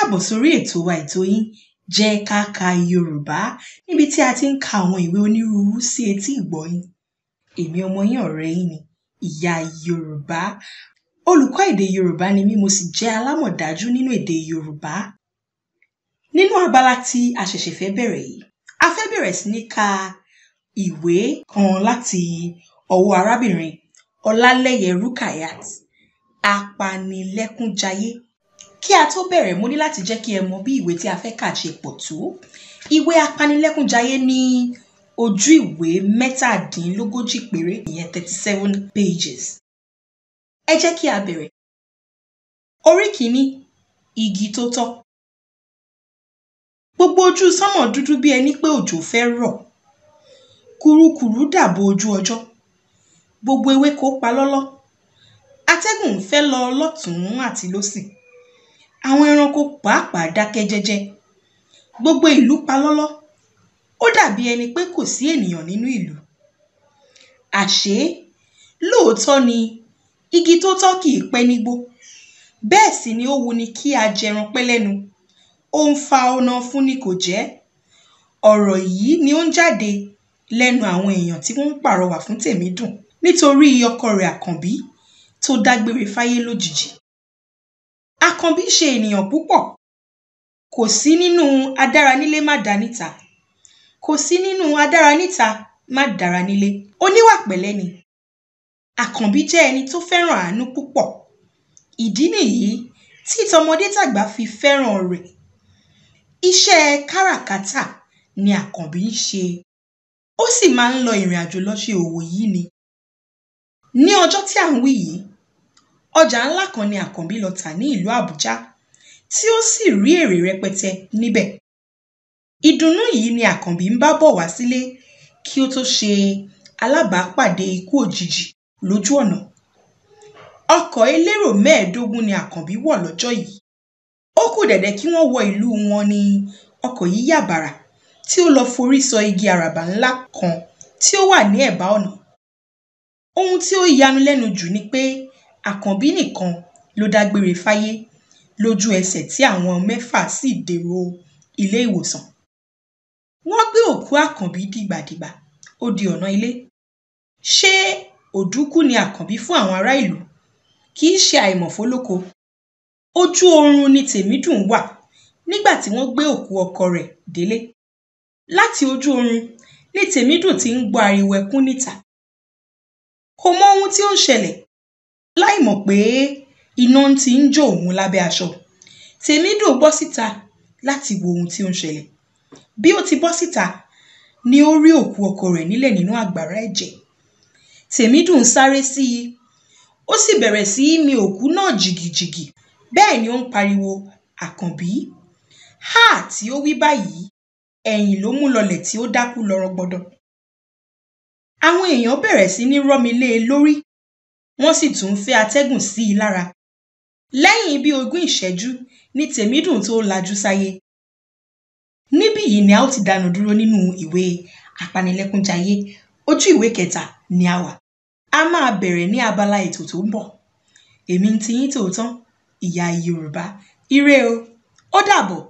káàbọ̀ sórí ètò wa ètò yín Jẹ́ ká ka Yorùbá níbi tí a ti ń ka àwọn ìwé onírúurú sí etí ìgbọ́ yín. Èmi ọmọ yín ọ̀rẹ́ yín ni Ìyá Yorùbá. Olùkọ́ èdè Yorùbá ni mí, mo sì jẹ́ alámọ̀dájú nínú èdè Yorùbá. Nínú abala tí a ṣẹ̀ṣẹ̀ fẹ́ bẹ̀rẹ̀ yìí, a fẹ́ bẹ̀rẹ̀ sí ní ka ìwé kan láti ọwọ́ arábìnrin Ọlálẹ́yẹ Rukayat, Apanilẹ́kúnjayé. Kí a tó bẹ̀rẹ̀, mo ní láti jẹ́ kí ẹ mọ bí ìwé tí a fẹ́ kà ṣe pọ̀ tó. Ìwé Apanilẹ́kúnjayé ní ojú ìwé 37 péré, ìyẹn 37 pages. Ẹ jẹ́ kí a bẹ̀rẹ̀. Orí kìíní, igi tó tọ́. Gbogbo ojú sánmọ̀ dúdú bí ẹni pé òjò fẹ́ rọ̀. Kùrukùru dàbò ojú ọjọ́. Gbogbo ewéko pa lọ́lọ́. Atẹ́gùn ń fẹ́ lọ lọ́tùn-ún àti lósì. Àwọn ẹranko pàápàá dákẹ́ jẹ́jẹ́. Gbogbo ìlú pa lọ́lọ́. Ó dàbí ẹni pé kò sí ènìyàn nínú ìlú. Àṣé lóòótọ́ ni igi tó tọ́ kì í pẹ́ nígbó. Bẹ́ẹ̀ sì ni ó wuni kí a jẹran pẹ́ lẹ́nu. Ó ń fa ọ̀nà fún ni kò jẹ́. Ọ̀rọ̀ yìí ni ó ń jáde lẹ́nu àwọn èèyàn tí wọ́n ń pàrọwà fún Tèmídùn nítorí ọkọ rẹ̀ Àkànbí tó dágbére fáyé lójijì. Àkànbí ṣe ènìyàn púpọ̀. Kò sí nínú adára nílé má dá níta. Kò sí nínú adára níta má dára nílé. Oníwà pẹ̀lẹ́ ni. Àkànbí jẹ́ ẹni tó fẹ́ràn àánú púpọ̀. Ìdí nìyí tí tọmọdé tàgbà fi fẹ́ràn rẹ̀. Iṣẹ́ káràkátà ni Àkànbí ń ṣe. Ó sì máa ń lọ ìrìn àjò lọ ṣe òwò yìí ni. Ní ọjọ́ tí à ń wí yìí, ọjà ńlá kan ni Àkànbí lọ tà ní ìlú Àbújá, tí ó sì rí èrè rẹpẹtẹ níbẹ̀. Ìdùnnú yìí ni Àkànbí ń bá bọ̀ wá sílé kí ó tó ṣe alábàápàdé ikú òjijì lójú ọ̀nà. Ọkọ̀ elérò 15 ni Àkànbí wọ̀ lọ́jọ́ yìí. Ó kù dẹ̀dẹ̀ kí wọ́n wọ ìlú wọn ni ọkọ̀ yìí yà bàrà tí ó lọ forí sọ igi àràbà ńlá kan tí ó wà ní ẹ̀bá ọ̀nà. Ohun tí ó yani lẹ́nu jù ni pé Àkànbí nìkan ló dágbére fáyé lójú ẹsẹ̀ tí àwọn 6 sì dèrò ilé ìwòsàn. Wọ́n gbé òkú Àkànbí dìgbàdìgbà, ó di ọ̀nà ilé. Ṣé òdúkú ni Àkànbí fún àwọn ará ìlú? Kì í ṣe àìmọ̀fólóko. Ojú oorun ni Tèmídùn wà nígbà tí wọ́n gbé òkú ọkọ rẹ̀ délé. Láti ojú oorun ni Tèmídùn ti ń gbọ́ ariwo ẹkún níta. Kò mọ ohun tí ó ń ṣẹlẹ̀, láì mọ̀ pé iná ti ń jó òun lábẹ́ aṣọ. Tèmídùn bọ́ síta láti wo ohun tí ó ń ṣẹlẹ̀. Bí ó ti bọ́ síta ni ó rí òkú ọkọ rẹ̀ nílẹ̀ nínú àgbàrá ẹ̀jẹ̀. Tèmídùn sáré sí i. Ó sì bẹ̀rẹ̀ sí í mi òkú náà jìgìjìgì. Bẹ́ẹ̀ ni ó ń pariwo, Àkànbí. Háà tí ó wí báyìí, ẹ̀yìn ló mú lọlẹ̀ tí ó dákú lọ́rọ̀gbọdọ̀. Àwọn èèyàn bẹ̀rẹ̀ sí ní rọ́mi lé e lórí. Wọ́n sì tún fẹ́ atẹ́gùn sí i lára. Lẹ́yìn bí 20 ìṣẹ́jú ni Tèmídùn tó lajú sáyé. Níbí yìí ni a ó ti dánu dúró nínú ìwé Apanilẹ́kúnjayé. Ojú ìwé 3 ni a wà. A máa bẹ̀rẹ̀ ní abala ètò tó ń bọ̀. Èmi ń ti yín tòótọ́, Ìyá Yorùbá. Ire o, ó dàbọ̀.